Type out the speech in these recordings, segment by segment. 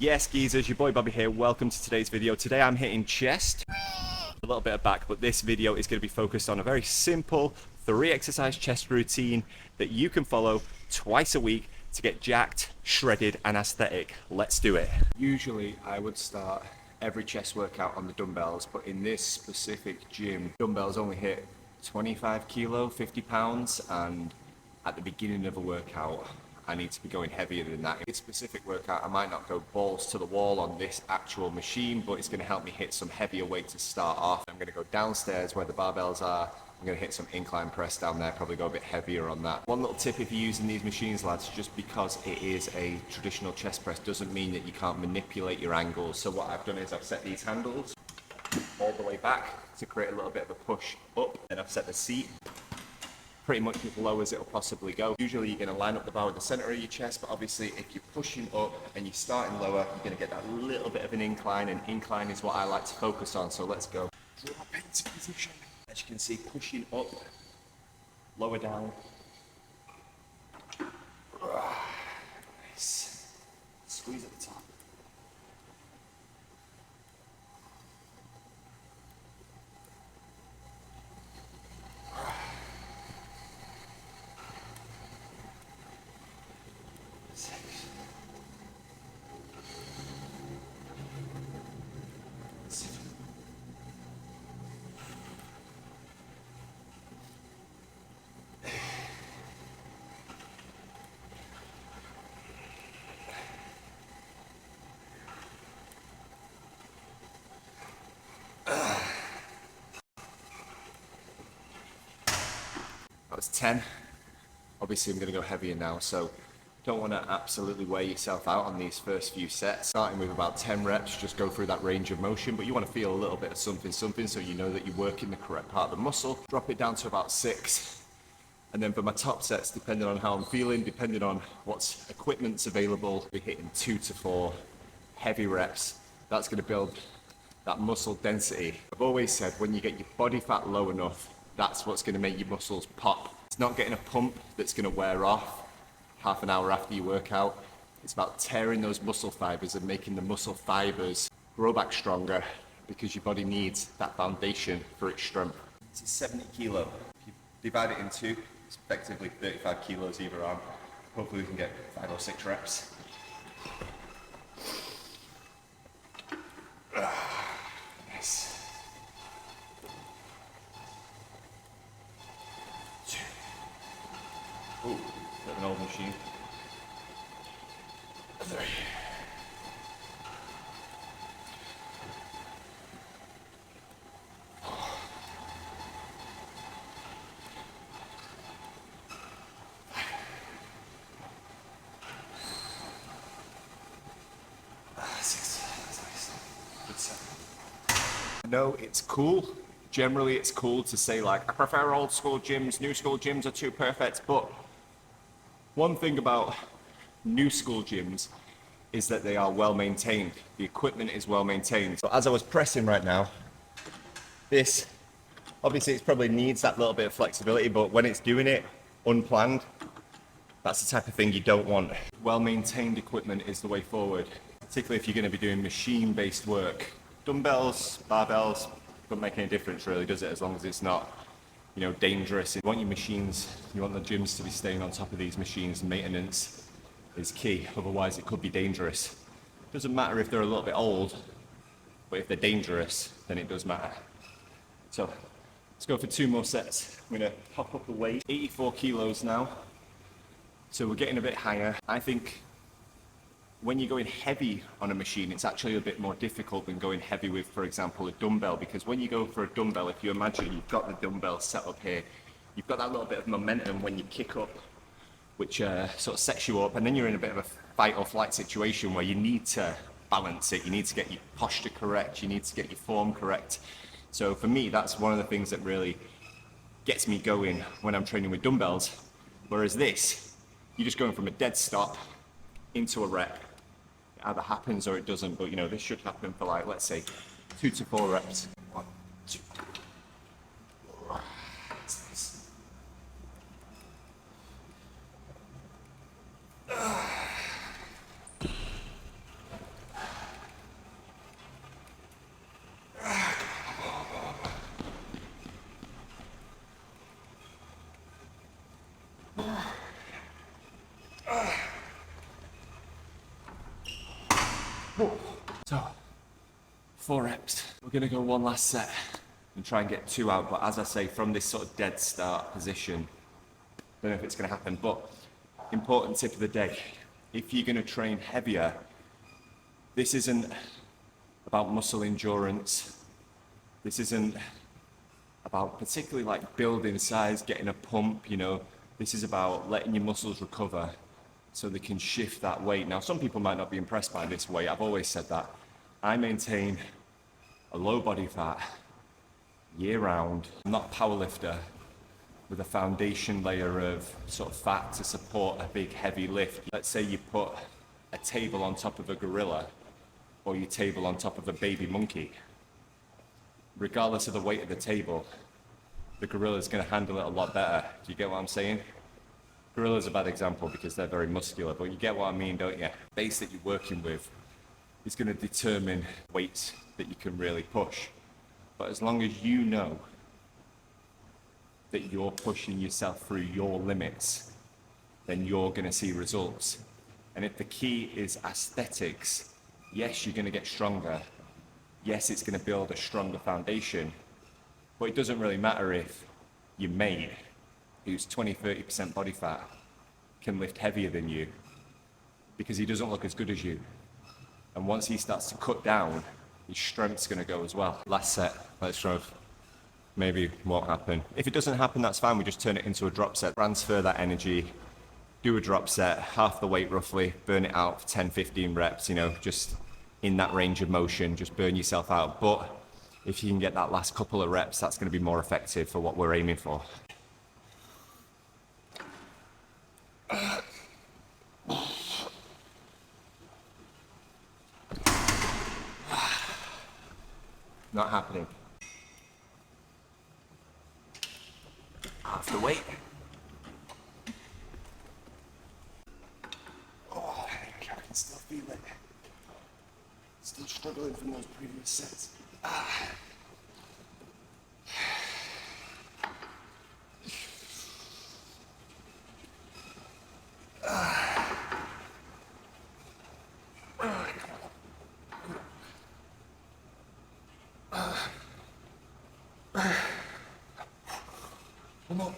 Yes, geezers, your boy Bobby here. Welcome to today's video. Today I'm hitting chest, a little bit of back, but this video is going to be focused on a very simple 3-exercise chest routine that you can follow twice a week to get jacked, shredded, and aesthetic. Let's do it. Usually I would start every chest workout on the dumbbells, but in this specific gym, dumbbells only hit 25 kilo, 50 pounds, and at the beginning of a workout, I need to be going heavier than that. In this specific workout, I might not go balls to the wall on this actual machine, but it's going to help me hit some heavier weight to start off. I'm going to go downstairs where the barbells are. I'm going to hit some incline press down there, probably go a bit heavier on that. One little tip if you're using these machines, lads, just because it is a traditional chest press doesn't mean that you can't manipulate your angles. So what I've done is I've set these handles all the way back to create a little bit of a push up, and I've set the seat pretty much as low as it'll possibly go. Usually you're going to line up the bar with the center of your chest, but obviously if you're pushing up and you're starting lower, you're going to get that little bit of an incline, and incline is what I like to focus on. So let's go. Drop into position. As you can see, pushing up, lower down. Nice. Squeeze at the top. That was 10. Obviously I'm going to go heavier now, so don't want to absolutely wear yourself out on these first few sets. Starting with about 10 reps, just go through that range of motion, but you want to feel a little bit of something so you know that you're working the correct part of the muscle. Drop it down to about 6. And then for my top sets, depending on how I'm feeling, depending on what equipment's available, we're hitting 2 to 4 heavy reps. That's going to build that muscle density. I've always said when you get your body fat low enough, that's what's going to make your muscles pop. It's not getting a pump that's going to wear off half an hour after your workout. It's about tearing those muscle fibers and making the muscle fibers grow back stronger, because your body needs that foundation for its strength. This is 70 kilo. If you divide it in 2, it's effectively 35 kilos either arm. Hopefully we can get 5 or 6 reps. Nice. 2. Ooh, bit of an old machine. 3. No, it's cool. Generally, it's cool to say, like, I prefer old school gyms, new school gyms are too perfect, but one thing about new school gyms is that they are well maintained. The equipment is well maintained. So as I was pressing right now, this, obviously it probably needs that little bit of flexibility, but when it's doing it unplanned, that's the type of thing you don't want. Well maintained equipment is the way forward, particularly if you're going to be doing machine-based work. Dumbbells, barbells, doesn't make any difference really, does it? As long as it's not, dangerous. You want your machines, you want the gyms to be staying on top of these machines. Maintenance is key, otherwise it could be dangerous. Doesn't matter if they're a little bit old, but if they're dangerous, then it does matter. So let's go for 2 more sets. I'm gonna pop up the weight, 84 kilos now. So we're getting a bit higher. I think when you're going heavy on a machine, it's actually a bit more difficult than going heavy with, for example, a dumbbell, because when you go for a dumbbell, if you imagine you've got the dumbbell set up here, you've got that little bit of momentum when you kick up, which sort of sets you up, and then you're in a bit of a fight or flight situation where you need to balance it, you need to get your posture correct, you need to get your form correct. So for me, that's one of the things that really gets me going when I'm training with dumbbells, whereas this, you're just going from a dead stop into a rep. It either happens or it doesn't, but this should happen for, like, let's say 2 to 4 reps. 1, 2. So, 4 reps. We're gonna go one last set and try and get 2 out, but as I say, from this sort of dead start position, don't know if it's gonna happen, but important tip of the day, if you're gonna train heavier, this isn't about muscle endurance. This isn't about particularly like building size, getting a pump, you know. This is about letting your muscles recover so they can shift that weight. Now, some people might not be impressed by this weight. I've always said that. I maintain a low body fat year round. I'm not a power lifter with a foundation layer of sort of fat to support a big heavy lift. Let's say you put a table on top of a gorilla or your table on top of a baby monkey. Regardless of the weight of the table, the gorilla's going to handle it a lot better. Do you get what I'm saying? Gorilla's a bad example because they're very muscular, but you get what I mean, don't you? The base that you're working with is going to determine weights that you can really push. But as long as you know that you're pushing yourself through your limits, then you're going to see results. And if the key is aesthetics, yes, you're going to get stronger. Yes, it's going to build a stronger foundation, but it doesn't really matter if your mate, who's 20-30% body fat, can lift heavier than you, because he doesn't look as good as you. And once he starts to cut down, his strength's going to go as well. Last set, let's try. Maybe won't happen. If it doesn't happen, that's fine. We just turn it into a drop set. Transfer that energy, do a drop set, half the weight roughly, burn it out for 10-15 reps, you know, just in that range of motion, just burn yourself out. But if you can get that last couple of reps, that's going to be more effective for what we're aiming for. Not happening. Half the weight. Oh, I can still feel it. Still struggling from those previous sets. Come on.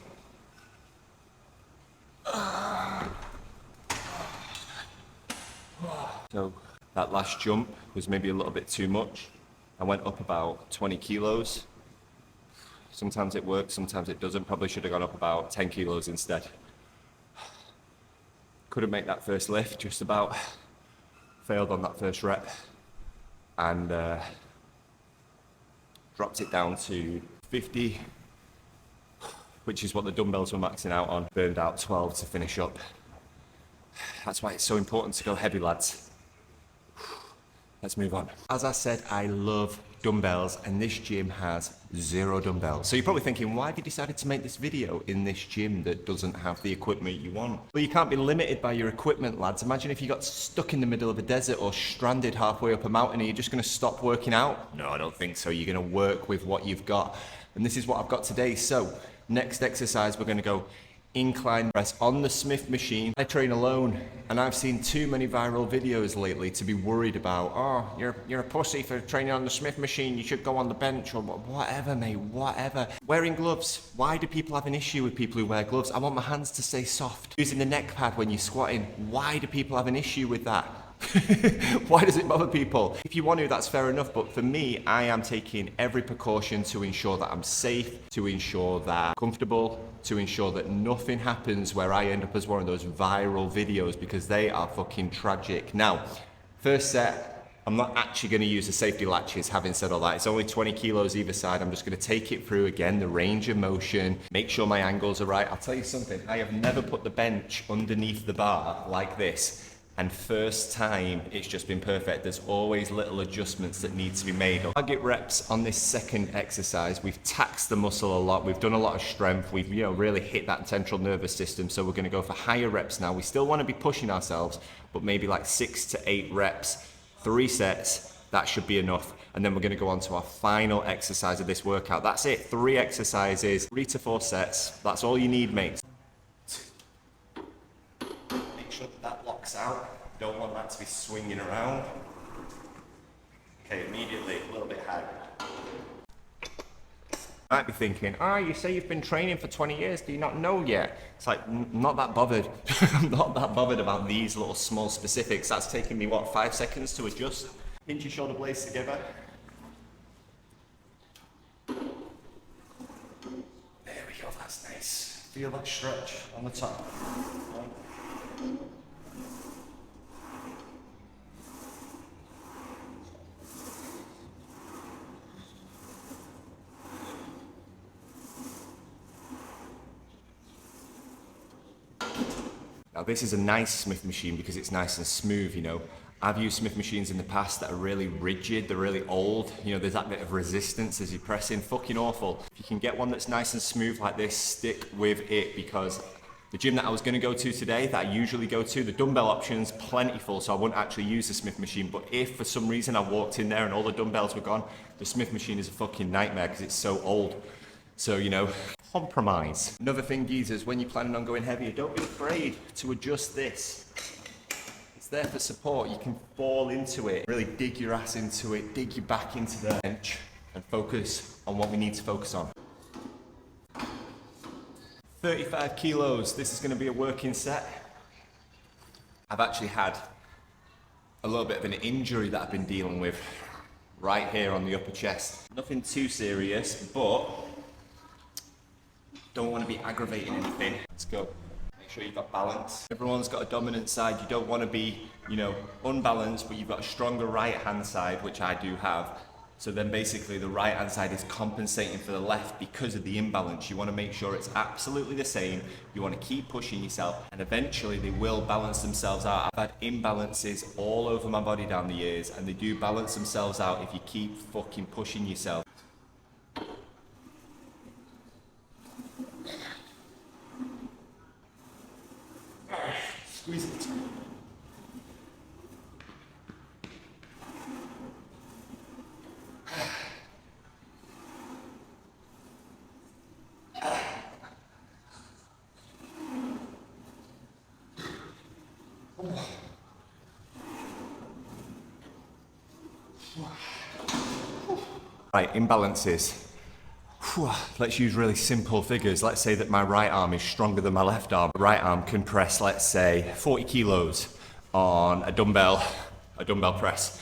So that last jump was maybe a little bit too much. I went up about 20 kilos. Sometimes it works, sometimes it doesn't. Probably should have gone up about 10 kilos instead. Couldn't make that first lift, just about. Failed on that first rep. And dropped it down to 50, which is what the dumbbells were maxing out on. Burned out 12 to finish up. That's why it's so important to go heavy, lads. Let's move on. As I said, I love dumbbells, and this gym has 0 dumbbells. So you're probably thinking, why have you decided to make this video in this gym that doesn't have the equipment you want? Well, you can't be limited by your equipment, lads. Imagine if you got stuck in the middle of a desert or stranded halfway up a mountain, and you're just gonna stop working out? No, I don't think so. You're gonna work with what you've got. And this is what I've got today. So next exercise, we're gonna go incline press on the Smith machine. I train alone, and I've seen too many viral videos lately to be worried about, oh, you're a pussy for training on the Smith machine, you should go on the bench, or whatever, mate, whatever. Wearing gloves. Why do people have an issue with people who wear gloves? I want my hands to stay soft. Using the neck pad when you're squatting. Why do people have an issue with that? Why does it bother people? If you want to, that's fair enough, but for me, I am taking every precaution to ensure that I'm safe, to ensure that I'm comfortable, to ensure that nothing happens where I end up as one of those viral videos, because they are fucking tragic. Now, first set, I'm not actually going to use the safety latches. Having said all that, it's only 20 kilos either side. I'm just going to take it through again, the range of motion, make sure my angles are right. I'll tell you something, I have never put the bench underneath the bar like this. And first time, it's just been perfect. There's always little adjustments that need to be made. Target reps on this second exercise. We've taxed the muscle a lot. We've done a lot of strength. We've really hit that central nervous system. So we're gonna go for higher reps now. We still wanna be pushing ourselves, but maybe like 6 to 8 reps, 3 sets, that should be enough. And then we're gonna go on to our final exercise of this workout. That's it, 3 exercises, 3 to 4 sets. That's all you need, mate. Make sure that locks out. Don't want that to be swinging around. Okay, immediately, a little bit high. Might be thinking, you say you've been training for 20 years, do you not know yet? It's like, I'm not that bothered. I'm not that bothered about these little small specifics. That's taken me, what, 5 seconds to adjust? Pinch your shoulder blades together. There we go, that's nice. Feel that stretch on the top. Now this is a nice Smith machine because it's nice and smooth, you know. I've used Smith machines in the past that are really rigid, they're really old, you know, there's that bit of resistance as you press in, fucking awful. If you can get one that's nice and smooth like this, stick with it, because the gym that I was gonna go to today, that I usually go to, the dumbbell option's plentiful, so I wouldn't actually use the Smith machine, but if for some reason I walked in there and all the dumbbells were gone, the Smith machine is a fucking nightmare because it's so old. So, you know, compromise. Another thing, geezers, when you're planning on going heavier, don't be afraid to adjust this. It's there for support. You can fall into it, really dig your ass into it, dig your back into the bench, and focus on what we need to focus on. 35 kilos, this is gonna be a working set. I've actually had a little bit of an injury that I've been dealing with right here on the upper chest. Nothing too serious, but don't want to be aggravating anything. Let's go. Make sure you've got balance. Everyone's got a dominant side. You don't want to be, you know, unbalanced, but you've got a stronger right hand side, which I do have. So then basically the right hand side is compensating for the left because of the imbalance. You want to make sure it's absolutely the same. You want to keep pushing yourself, and eventually they will balance themselves out. I've had imbalances all over my body down the years, and they do balance themselves out if you keep fucking pushing yourself. Squeeze it. Right, imbalances. Let's use really simple figures. Let's say that my right arm is stronger than my left arm. The right arm can press, let's say, 40 kilos on a dumbbell press.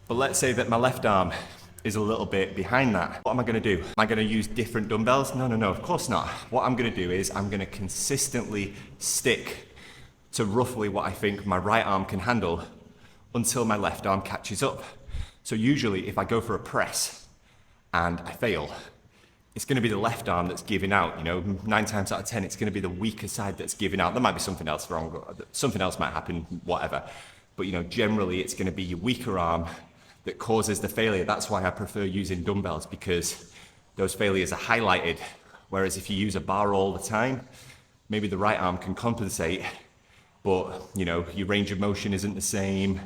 But let's say that my left arm is a little bit behind that. What am I gonna do? Am I gonna use different dumbbells? No, of course not. What I'm gonna do is I'm gonna consistently stick to roughly what I think my right arm can handle until my left arm catches up. So usually if I go for a press and I fail, it's going to be the left arm that's giving out, you know, 9 times out of 10, it's going to be the weaker side that's giving out. There might be something else wrong, something else might happen, whatever. But, you know, generally it's going to be your weaker arm that causes the failure. That's why I prefer using dumbbells, because those failures are highlighted. Whereas if you use a bar all the time, maybe the right arm can compensate, but, you know, your range of motion isn't the same.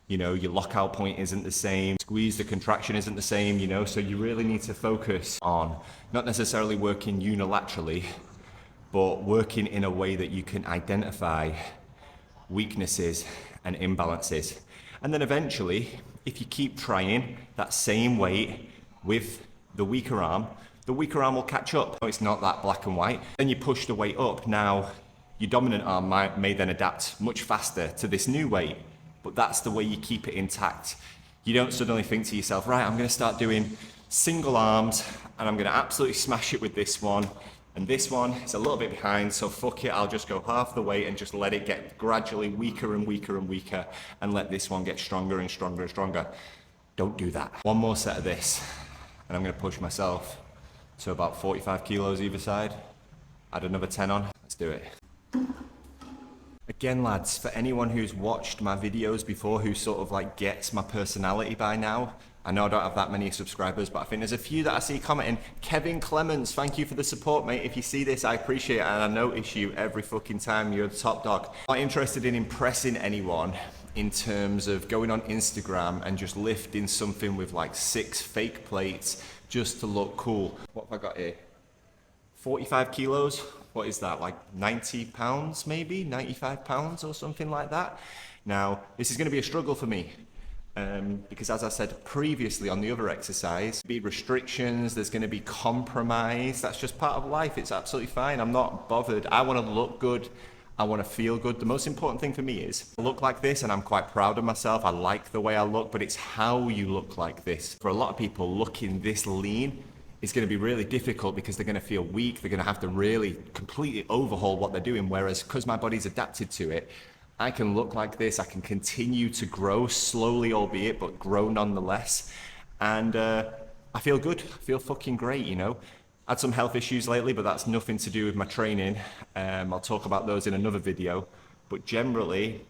You know, your lockout point isn't the same, squeeze, the contraction isn't the same, you know, so you really need to focus on not necessarily working unilaterally, but working in a way that you can identify weaknesses and imbalances. And then eventually, if you keep trying that same weight with the weaker arm will catch up. It's not that black and white. Then you push the weight up. Now, your dominant arm may then adapt much faster to this new weight. But that's the way you keep it intact. You don't suddenly think to yourself, right, I'm gonna start doing single arms and I'm gonna absolutely smash it with this one. And this one is a little bit behind, so fuck it, I'll just go half the weight and just let it get gradually weaker and weaker and weaker and let this one get stronger and stronger and stronger. Don't do that. One more set of this and I'm gonna push myself to about 45 kilos either side. Add another 10 on, let's do it. Again, lads, for anyone who's watched my videos before, who sort of like gets my personality by now, I know I don't have that many subscribers, but I think there's a few that I see commenting. Kevin Clemens, thank you for the support, mate. If you see this, I appreciate it, and I notice you every fucking time. You're the top dog. I'm not interested in impressing anyone in terms of going on Instagram and just lifting something with like 6 fake plates just to look cool. What have I got here? 45 kilos? What is that, like 90 pounds maybe? 95 pounds or something like that? Now, this is gonna be a struggle for me. Because as I said previously on the other exercise, be restrictions, there's going to be compromise. That's just part of life. It's absolutely fine. I'm not bothered. I want to look good. I want to feel good. The most important thing for me is I look like this and I'm quite proud of myself. I like the way I look, but it's how you look like this. For a lot of people, looking this lean is going to be really difficult because they're going to feel weak. They're going to have to really completely overhaul what they're doing. Whereas because my body's adapted to it, I can look like this, I can continue to grow, slowly albeit, but grow nonetheless. And I feel good, I feel fucking great, you know. Had some health issues lately, but that's nothing to do with my training. I'll talk about those in another video. But generally,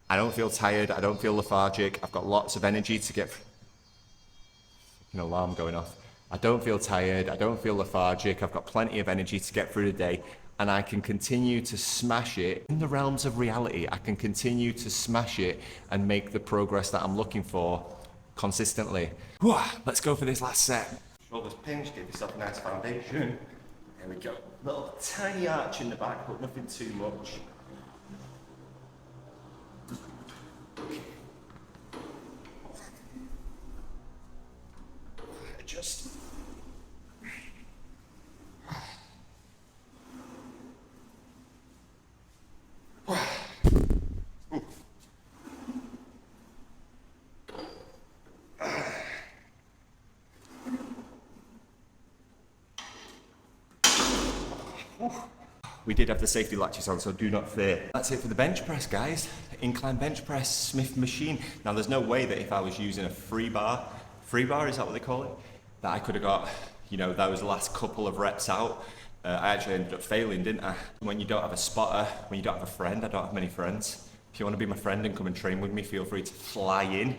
I don't feel tired, I don't feel lethargic, I've got lots of energy to get... An alarm going off. I don't feel tired, I don't feel lethargic, I've got plenty of energy to get through the day. And I can continue to smash it in the realms of reality. I can continue to smash it and make the progress that I'm looking for consistently. Whew, let's go for this last set. Shoulders pinch, give yourself a nice foundation. There we go. Little tiny arch in the back, but nothing too much. Adjust. We did have the safety latches on, so do not fear. That's it for the bench press, guys. Incline bench press, Smith machine. Now, there's no way that if I was using a free bar, is that what they call it? That I could have got, you know, those last couple of reps out. I actually ended up failing, didn't I? When you don't have a spotter, when you don't have a friend, I don't have many friends. If you want to be my friend and come and train with me, feel free to fly in.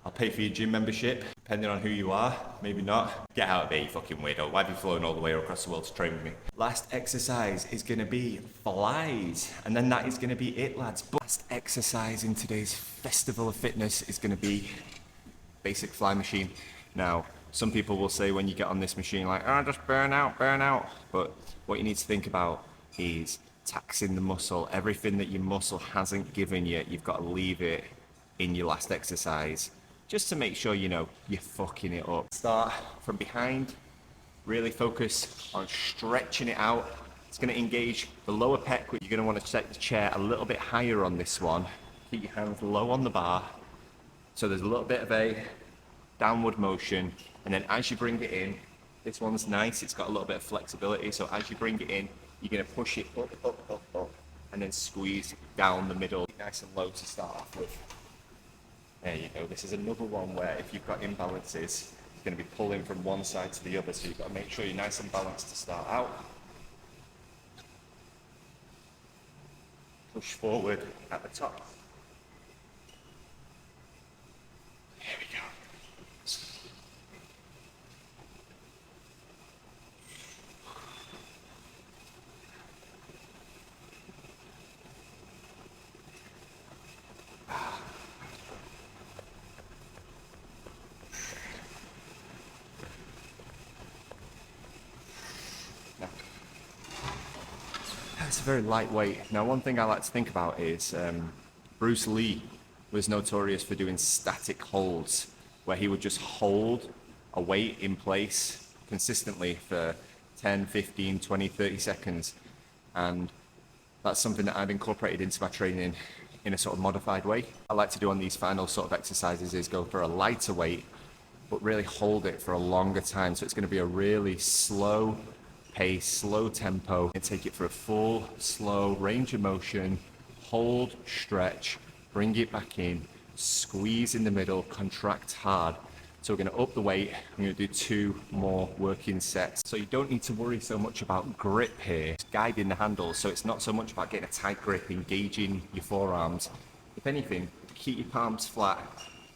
I'll pay for your gym membership, depending on who you are, maybe not. Get out of here, you fucking weirdo. Why have you flown all the way across the world to train with me? Last exercise is gonna be flies, and then that is gonna be it, lads. But last exercise in today's festival of fitness is gonna be basic fly machine. Now, some people will say when you get on this machine, like, oh, just burn out. But what you need to think about is taxing the muscle. Everything that your muscle hasn't given you, you've got to leave it in your last exercise, just to make sure, you know, you're fucking it up. Start from behind, really focus on stretching it out. It's gonna engage the lower pec, you're gonna wanna set the chair a little bit higher on this one. Keep your hands low on the bar. So there's a little bit of a downward motion, and then as you bring it in, this one's nice, it's got a little bit of flexibility, so as you bring it in, you're gonna push it up, and then squeeze down the middle, nice and low to start off with. There you go. This is another one where if you've got imbalances, it's going to be pulling from one side to the other, so you've got to make sure you're nice and balanced to start out. Push forward at the top. Here we go. It's very lightweight. Now, one thing I like to think about is Bruce Lee was notorious for doing static holds, where he would just hold a weight in place consistently for 10, 15, 20, 30 seconds. And that's something that I've incorporated into my training in a sort of modified way. I like to do on these final sort of exercises is go for a lighter weight, but really hold it for a longer time. So it's going to be a really slow pace, slow tempo, and take it for a full, slow range of motion, hold, stretch, bring it back in, squeeze in the middle, contract hard. So we're going to up the weight, I'm going to do 2 more working sets. So you don't need to worry so much about grip here, it's guiding the handles, so it's not so much about getting a tight grip, engaging your forearms. If anything, keep your palms flat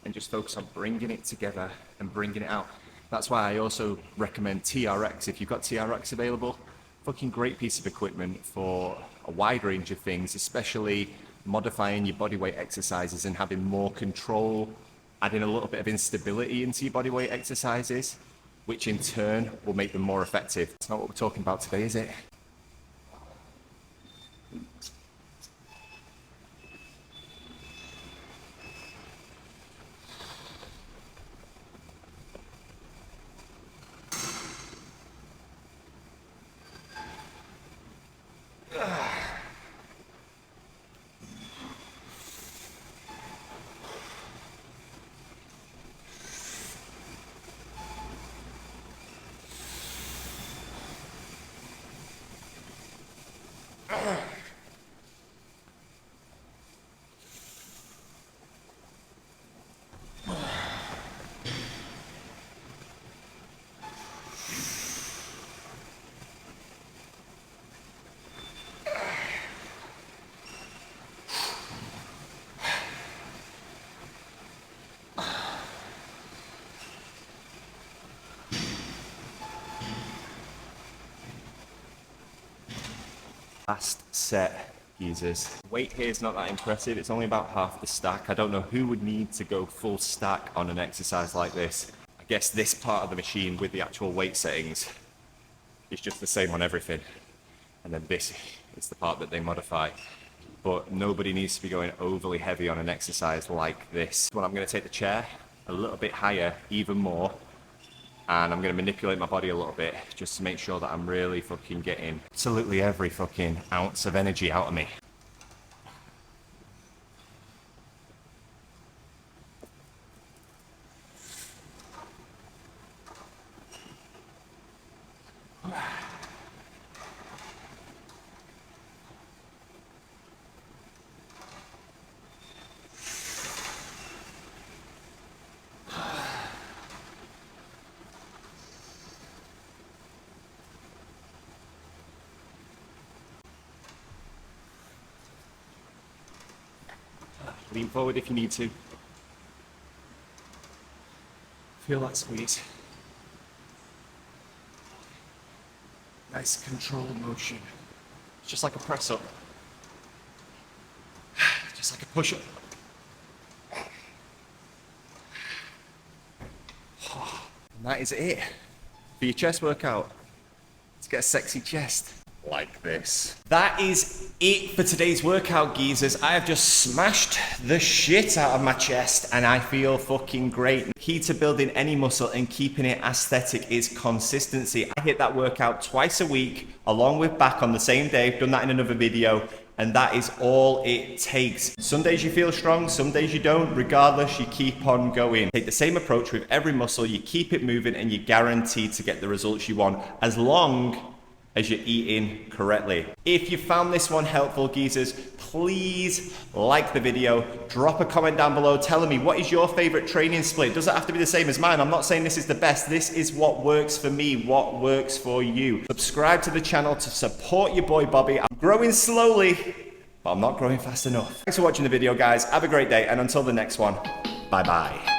and just focus on bringing it together and bringing it out. That's why I also recommend TRX. If you've got TRX available, fucking great piece of equipment for a wide range of things, especially modifying your bodyweight exercises and having more control, adding a little bit of instability into your bodyweight exercises, which in turn will make them more effective. It's not what we're talking about today, is it? Last set, geezers. Weight here is not that impressive. It's only about half the stack. I don't know who would need to go full stack on an exercise like this. I guess this part of the machine with the actual weight settings is just the same on everything. And then this is the part that they modify. But nobody needs to be going overly heavy on an exercise like this. When I'm going to take the chair a little bit higher, even more, and I'm going to manipulate my body a little bit just to make sure that I'm really fucking getting absolutely every fucking ounce of energy out of me. Lean forward if you need to. Feel that squeeze. Nice controlled motion. It's just like a press up. Just like a push up. And that is it for your chest workout. Let's get a sexy chest. Like this. That is it for today's workout, geezers. I have just smashed the shit out of my chest and I feel fucking great. The key to building any muscle and keeping it aesthetic is consistency. I hit that workout twice a week along with back on the same day. I've done that in another video and that is all it takes. Some days you feel strong, some days you don't. Regardless, you keep on going. Take the same approach with every muscle. You keep it moving and you're guaranteed to get the results you want as long as you're eating correctly. If you found this one helpful, geezers, please like the video, drop a comment down below telling me what is your favorite training split. Does it have to be the same as mine? I'm not saying this is the best. This is what works for me, what works for you. Subscribe to the channel to support your boy Bobby. I'm growing slowly, but I'm not growing fast enough. Thanks for watching the video, guys. Have a great day, and until the next one, bye-bye.